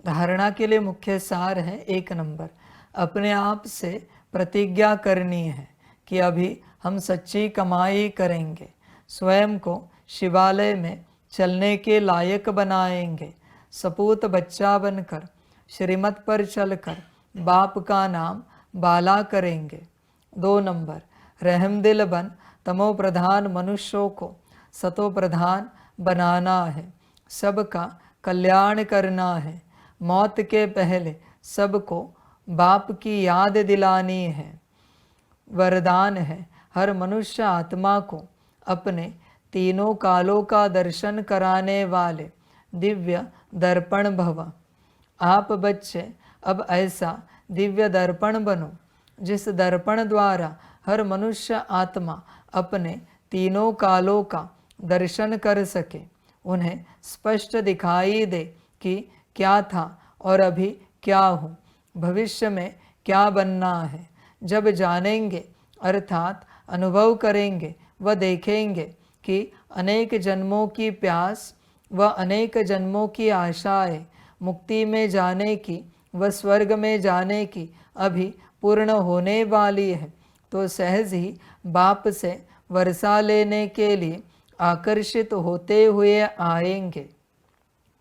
धारणा के लिए मुख्य सार है, 1 नंबर, अपने आप से प्रतिज्ञा करनी है कि अभी हम सच्ची कमाई करेंगे, स्वयं को शिवालय में चलने के लायक बनाएंगे, सपूत बच्चा बनकर श्रीमत पर चलकर बाप का नाम बाला करेंगे। 2 नंबर, रहमदिल बन तमो प्रधान मनुष्यों को सतो प्रधान बनाना है, सबका कल्याण करना है, मौत के पहले सबको बाप की याद दिलानी है। वरदान है हर मनुष्य आत्मा को अपने तीनों कालों का दर्शन कराने वाले दिव्य दर्पण भव। आप बच्चे अब ऐसा दिव्य दर्पण बनो जिस दर्पण द्वारा हर मनुष्य आत्मा अपने तीनों कालों का दर्शन कर सके, उन्हें स्पष्ट दिखाई दे कि क्या था और अभी क्या हूँ, भविष्य में क्या बनना है। जब जानेंगे अर्थात अनुभव करेंगे व देखेंगे कि अनेक जन्मों की प्यास व अनेक जन्मों की आशाएं मुक्ति में जाने की व स्वर्ग में जाने की अभी पूर्ण होने वाली है, तो सहज ही बाप से वर्षा लेने के लिए आकर्षित होते हुए आएंगे।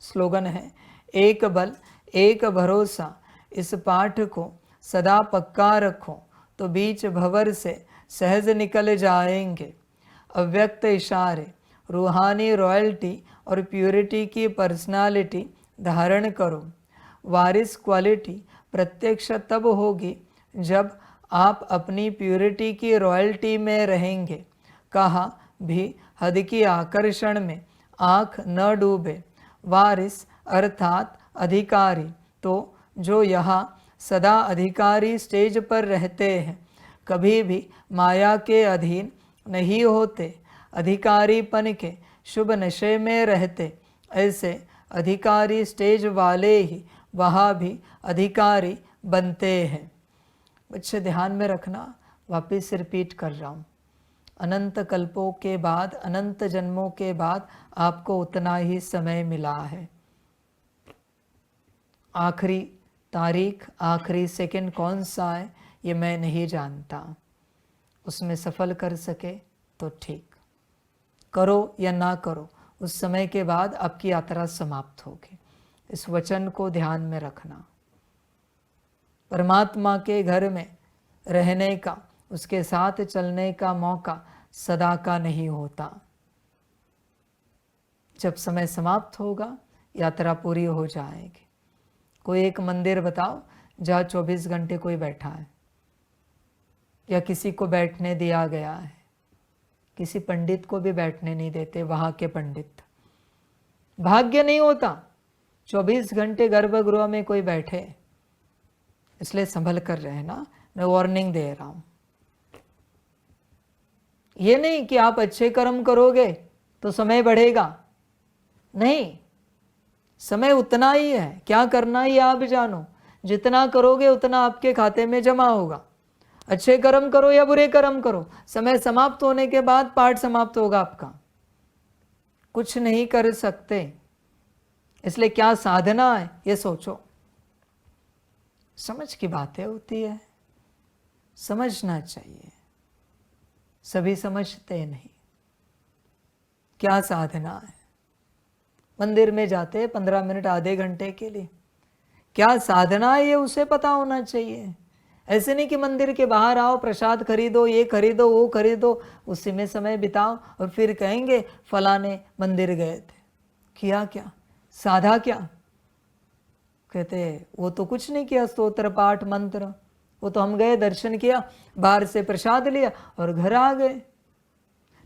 स्लोगन है, एक बल एक भरोसा। इस पाठ को सदा पक्का रखो तो बीच भंवर से सहज निकल जाएंगे। अव्यक्त इशारे, रूहानी रॉयल्टी और प्यूरिटी की पर्सनालिटी धारण करो। वारिस क्वालिटी प्रत्यक्ष तब होगी जब आप अपनी प्यूरिटी की रॉयल्टी में रहेंगे। कहा भी हद की आकर्षण में आँख न डूबे। वारिस अर्थात अधिकारी, तो जो यहाँ सदा अधिकारी स्टेज पर रहते हैं, कभी भी माया के अधीन नहीं होते, अधिकारीपन के शुभ नशे में रहते, ऐसे अधिकारी स्टेज वाले ही वहाँ भी अधिकारी बनते हैं। बच्चे ध्यान में रखना, वापस रिपीट कर रहा हूँ, अनंत कल्पों के बाद, अनंत जन्मों के बाद आपको उतना ही समय मिला है। आखिरी तारीख, आखिरी सेकंड कौन सा है ये मैं नहीं जानता, उसमें सफल कर सके तो ठीक, करो या ना करो, उस समय के बाद आपकी यात्रा समाप्त होगी। इस वचन को ध्यान में रखना। परमात्मा के घर में रहने का, उसके साथ चलने का मौका सदा का नहीं होता। जब समय समाप्त होगा यात्रा पूरी हो जाएगी। कोई एक मंदिर बताओ जहाँ 24 घंटे कोई बैठा है, या किसी को बैठने दिया गया है। किसी पंडित को भी बैठने नहीं देते वहाँ के पंडित। भाग्य नहीं होता 24 घंटे गर्भगृह में कोई बैठे, इसलिए संभल कर रहना, मैं वार्निंग दे रहा हूँ। ये नहीं कि आप अच्छे कर्म करोगे तो समय बढ़ेगा, नहीं, समय उतना ही है, क्या करना ही आप जानो, जितना करोगे उतना आपके खाते में जमा होगा। अच्छे कर्म करो या बुरे कर्म करो, समय समाप्त होने के बाद पाठ समाप्त होगा आपका, कुछ नहीं कर सकते। इसलिए क्या साधना है ये सोचो। समझ की बातें होती है, समझना चाहिए, सभी समझते नहीं। क्या साधना है? मंदिर में जाते 15 मिनट आधे घंटे के लिए, क्या साधना है ये उसे पता होना चाहिए। ऐसे नहीं कि मंदिर के बाहर आओ, प्रसाद खरीदो, ये खरीदो, वो खरीदो, उसी में समय बिताओ और फिर कहेंगे फलाने मंदिर गए थे। किया क्या? साधा क्या? कहते वो तो कुछ नहीं किया, स्तोत्र पाठ मंत्र, वो तो हम गए, दर्शन किया, बाहर से प्रसाद लिया और घर आ गए।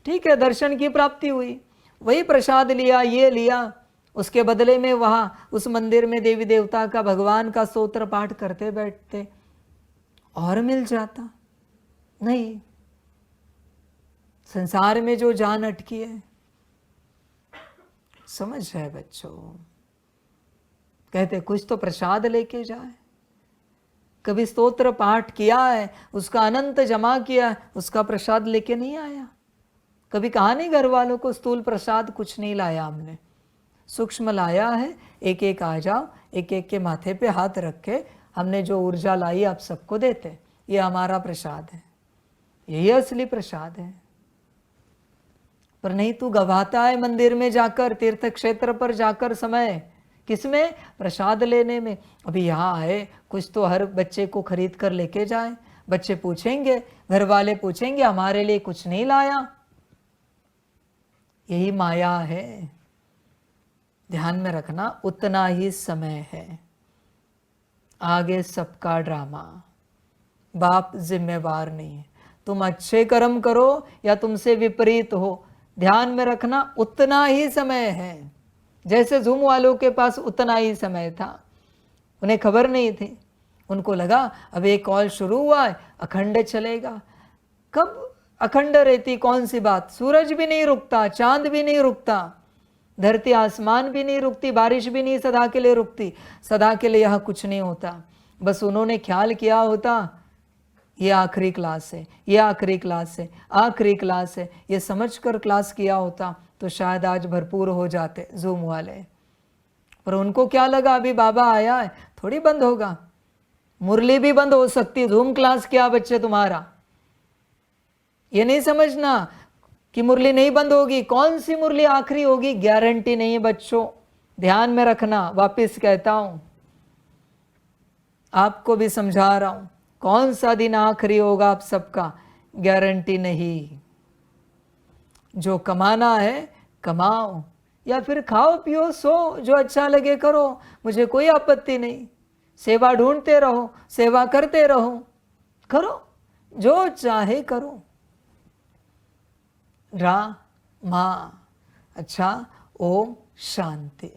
ठीक है, दर्शन की प्राप्ति हुई, वही प्रसाद लिया, ये लिया, उसके बदले में वहाँ उस मंदिर में देवी देवता का, भगवान का स्तोत्र पाठ करते बैठते और मिल जाता। नहीं, संसार में जो जान अटकी है, समझ है बच्चों। कहते कुछ तो प्रसाद लेके जाए, कभी स्तोत्र पाठ किया है, उसका अनंत जमा किया है, उसका प्रसाद लेके नहीं आया। कभी कहा नहीं घर वालों को स्थूल प्रसाद कुछ नहीं लाया हमने, सूक्ष्म लाया है, एक एक आ जाओ, एक एक के माथे पे हाथ रख के हमने जो ऊर्जा लाई आप सबको देते, ये हमारा प्रसाद है, यही असली प्रसाद है। पर नहीं, तू गवाता है मंदिर में जाकर, तीर्थ क्षेत्र पर जाकर समय, किसमें? प्रसाद लेने में। अभी यहाँ आए, कुछ तो हर बच्चे को खरीद कर लेके जाए। बच्चे पूछेंगे, घर वाले पूछेंगे, हमारे लिए कुछ नहीं लाया। यही माया है, ध्यान में रखना। उतना ही समय है, आगे सबका ड्रामा। बाप जिम्मेवार नहीं है। तुम अच्छे कर्म करो या तुमसे विपरीत हो, ध्यान में रखना उतना ही समय है। जैसे जूम वालों के पास उतना ही समय था, उन्हें खबर नहीं थी। उनको लगा अब एक कॉल शुरू हुआ है, अखंड चलेगा। कब अखंड रहती? कौन सी बात? सूरज भी नहीं रुकता, चांद भी नहीं रुकता, धरती आसमान भी नहीं रुकती, बारिश भी नहीं सदा के लिए रुकती। सदा के लिए यहाँ कुछ नहीं होता। बस उन्होंने ख्याल किया होता ये आखिरी क्लास है, ये आखिरी क्लास है, आखिरी क्लास है, ये समझकर क्लास किया होता तो शायद आज भरपूर हो जाते जूम वाले। पर उनको क्या लगा अभी बाबा आया है, थोड़ी बंद होगा। मुरली भी बंद हो सकती, जूम क्लास क्या बच्चे तुम्हारा। ये नहीं समझना कि मुरली नहीं बंद होगी। कौन सी मुरली आखिरी होगी, गारंटी नहीं है बच्चों, ध्यान में रखना। वापिस कहता हूं, आपको भी समझा रहा हूं, कौन सा दिन आखिरी होगा आप सबका, गारंटी नहीं। जो कमाना है कमाओ, या फिर खाओ पियो सो, जो अच्छा लगे करो, मुझे कोई आपत्ति नहीं। सेवा ढूंढते रहो, सेवा करते रहो, करो जो चाहे करो। रा मा। अच्छा, ओम शांति।